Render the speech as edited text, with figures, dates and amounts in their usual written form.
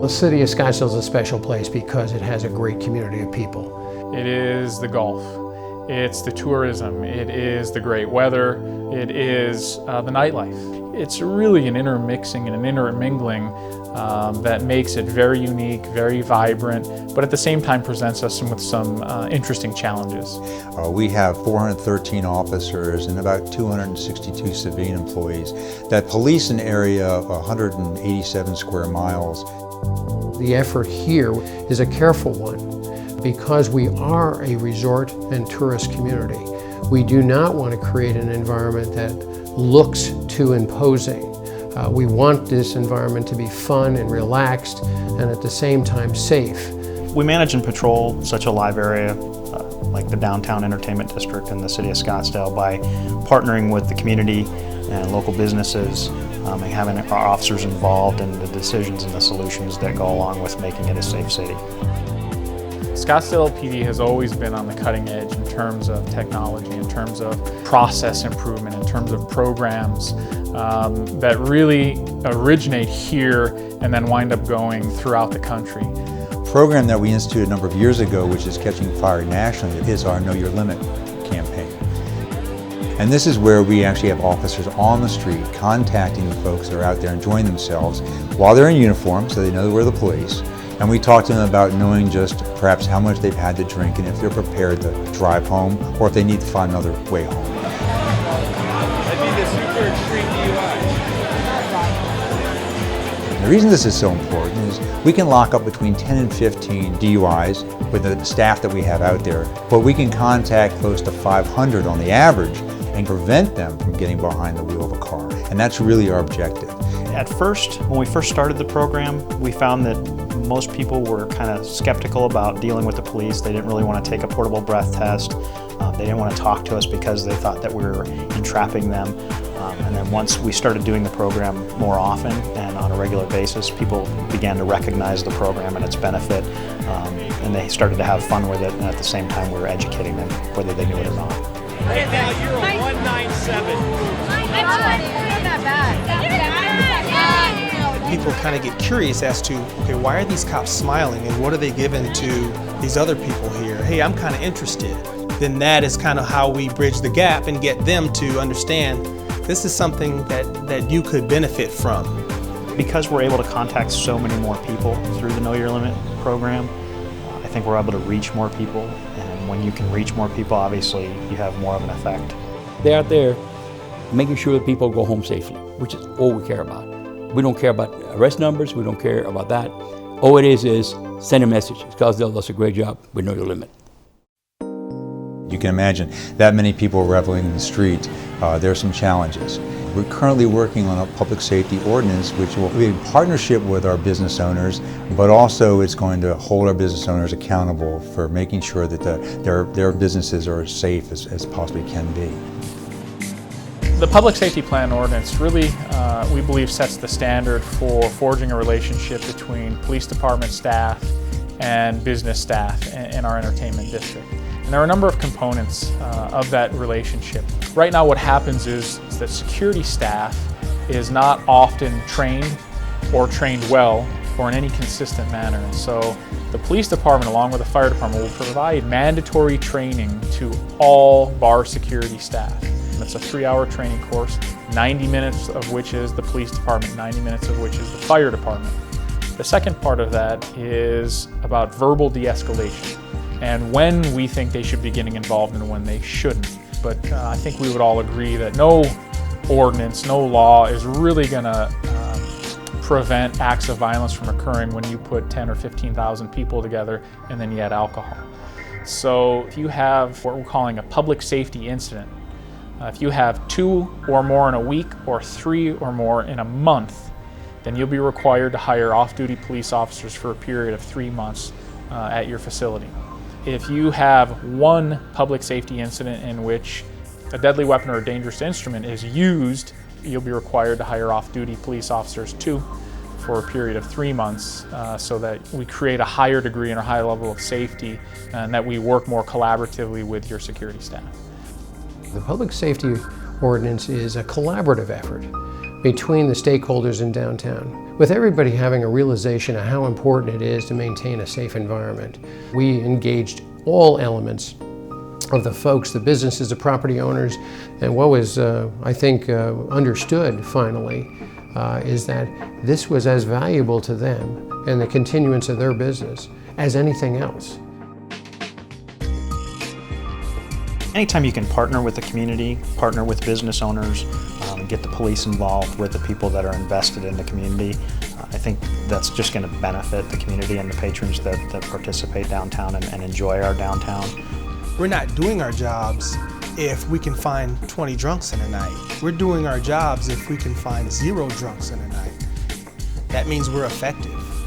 The city of Scottsdale is a special place because it has a great community of people. It is the golf, it's the tourism, it is the great weather, it is the nightlife. It's really an intermixing and an intermingling that makes it very unique, very vibrant, but at the same time presents us with some interesting challenges. We have 413 officers and about 262 civilian employees that police an area of 187 square miles. The effort here is a careful one because we are a resort and tourist community. We do not want to create an environment that looks too imposing. We want this environment to be fun and relaxed and at the same time safe. We manage and patrol such a live area like the downtown entertainment district in the city of Scottsdale by partnering with the community and local businesses and having our officers involved in the decisions and the solutions that go along with making it a safe city. Scottsdale PD has always been on the cutting edge in terms of technology, in terms of process improvement, in terms of programs that really originate here and then wind up going throughout the country. A program that we instituted a number of years ago, which is catching fire nationally, is our Know Your Limit campaign. And this is where we actually have officers on the street contacting the folks that are out there enjoying themselves while they're in uniform, so they know we're the police. And we talk to them about knowing just perhaps how much they've had to drink and if they're prepared to drive home or if they need to find another way home. That'd be the super extreme DUI. The reason this is so important is we can lock up between 10 and 15 DUIs with the staff that we have out there, but we can contact close to 500 on the average and prevent them from getting behind the wheel of a car. And that's really our objective. At first, when we first started the program, we found that most people were kind of skeptical about dealing with the police. They didn't really want to take a portable breath test. They didn't want to talk to us because they thought that we were entrapping them. And then once we started doing the program more often and on a regular basis, people began to recognize the program and its benefit, and they started to have fun with it, and at the same time we were educating them whether they knew it or not. Right now you're a 197. People kind of get curious as to, okay, why are these cops smiling and what are they giving to these other people here? Hey, I'm kind of interested. Then that is kind of how we bridge the gap and get them to understand this is something that you could benefit from. Because we're able to contact so many more people through the Know Your Limit program, I think we're able to reach more people, and when you can reach more people, obviously you have more of an effect. They're out there making sure that people go home safely, which is all we care about. We don't care about arrest numbers, we don't care about that. All it is send a message. Scottsdale does a great job with Know Your Limit. You can imagine that many people reveling in the street. There are some challenges. We're currently working on a public safety ordinance which will be in partnership with our business owners, but also it's going to hold our business owners accountable for making sure that their businesses are as safe as possibly can be. The Public Safety Plan Ordinance really, we believe, sets the standard for forging a relationship between police department staff and business staff in our entertainment district. And there are a number of components of that relationship. Right now what happens is that security staff is not often trained or trained well or in any consistent manner. And so the police department, along with the fire department, will provide mandatory training to all bar security staff. It's a 3-hour training course, 90 minutes of which is the police department, 90 minutes of which is the fire department. The second part of that is about verbal de-escalation and when we think they should be getting involved and when they shouldn't. But I think we would all agree that no ordinance, no law is really going to prevent acts of violence from occurring when you put 10 or 15,000 people together and then you add alcohol. So if you have what we're calling a public safety incident, if you have 2 or more in a week or 3 or more in a month, then you'll be required to hire off-duty police officers for a period of 3 months at your facility. If you have 1 public safety incident in which a deadly weapon or a dangerous instrument is used, you'll be required to hire off-duty police officers too for a period of 3 months so that we create a higher degree and a higher level of safety and that we work more collaboratively with your security staff. The Public Safety Ordinance is a collaborative effort between the stakeholders in downtown. With everybody having a realization of how important it is to maintain a safe environment, we engaged all elements of the folks, the businesses, the property owners, and what was, I think, understood finally, is that this was as valuable to them and the continuance of their business as anything else. Anytime you can partner with the community, partner with business owners, get the police involved with the people that are invested in the community, I think that's just going to benefit the community and the patrons that participate downtown and enjoy our downtown. We're not doing our jobs if we can find 20 drunks in a night. We're doing our jobs if we can find 0 drunks in a night. That means we're effective.